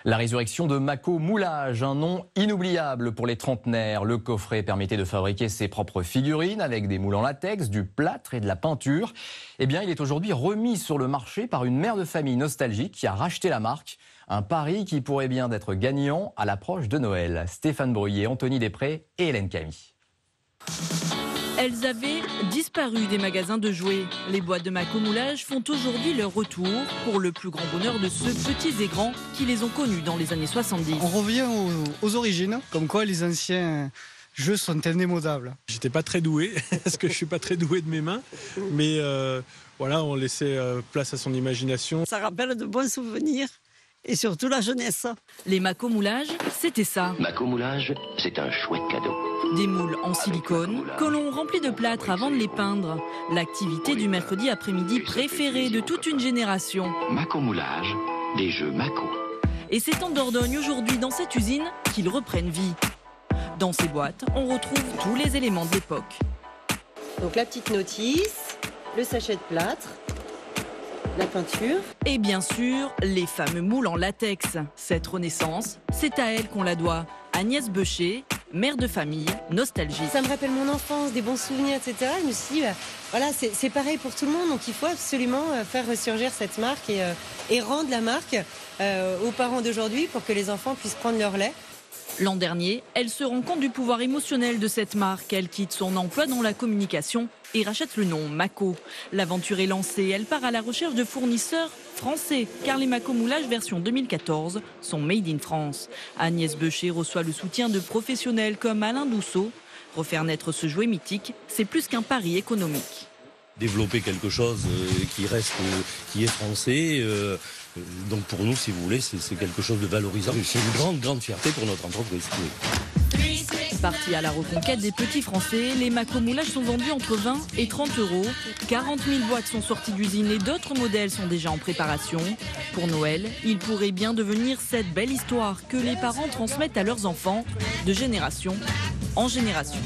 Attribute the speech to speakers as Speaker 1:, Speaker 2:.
Speaker 1: La résurrection de Mako Moulage, un nom inoubliable pour les trentenaires. Le coffret permettait de fabriquer ses propres figurines avec des moules en latex, du plâtre et de la peinture. Eh bien, il est aujourd'hui remis sur le marché par une mère de famille nostalgique qui a racheté la marque. Un pari qui pourrait bien être gagnant à l'approche de Noël. Stéphane Bruyé, Anthony Després et Hélène Camille.
Speaker 2: Elles avaient disparu des magasins de jouets. Les boîtes de Mako Moulage font aujourd'hui leur retour pour le plus grand bonheur de ceux petits et grands qui les ont connus dans les années 70.
Speaker 3: On revient aux origines, comme quoi les anciens jeux sont indémodables.
Speaker 4: J'étais pas très doué, parce que je suis pas très doué de mes mains, mais voilà, on laissait place à son imagination.
Speaker 5: Ça rappelle de bons souvenirs. Et surtout la jeunesse.
Speaker 2: Les Mako Moulage, c'était ça.
Speaker 6: Mako Moulage, c'est un chouette cadeau.
Speaker 2: Des moules en silicone que l'on remplit de plâtre avant de les peindre. L'activité du mercredi après-midi préférée de toute une génération.
Speaker 6: Mako Moulage, des jeux Mako.
Speaker 2: Et c'est en Dordogne aujourd'hui dans cette usine qu'ils reprennent vie. Dans ces boîtes, on retrouve tous les éléments de l'époque.
Speaker 7: Donc la petite notice, le sachet de plâtre, la peinture.
Speaker 2: Et bien sûr, les fameux moules en latex. Cette renaissance, c'est à elle qu'on la doit. Agnès Beucher, mère de famille, nostalgique.
Speaker 7: Ça me rappelle mon enfance, des bons souvenirs, etc. Je me suis dit, voilà, c'est pareil pour tout le monde. Donc il faut absolument faire ressurgir cette marque et rendre la marque aux parents d'aujourd'hui pour que les enfants puissent prendre leur lait.
Speaker 2: L'an dernier, elle se rend compte du pouvoir émotionnel de cette marque. Elle quitte son emploi dans la communication et rachète le nom Mako. L'aventure est lancée. Elle part à la recherche de fournisseurs français, car les Mako Moulage version 2014 sont made in France. Agnès Beucher reçoit le soutien de professionnels comme Alain Dousseau. Refaire naître ce jouet mythique, c'est plus qu'un pari économique.
Speaker 8: Développer quelque chose qui est français. Donc pour nous, si vous voulez, c'est quelque chose de valorisant. C'est une grande fierté pour notre entreprise. Oui.
Speaker 2: Partis à la reconquête des petits Français, les Mako Moulage sont vendus entre 20 et 30 euros. 40 000 boîtes sont sorties d'usine et d'autres modèles sont déjà en préparation. Pour Noël, il pourrait bien devenir cette belle histoire que les parents transmettent à leurs enfants de génération en génération.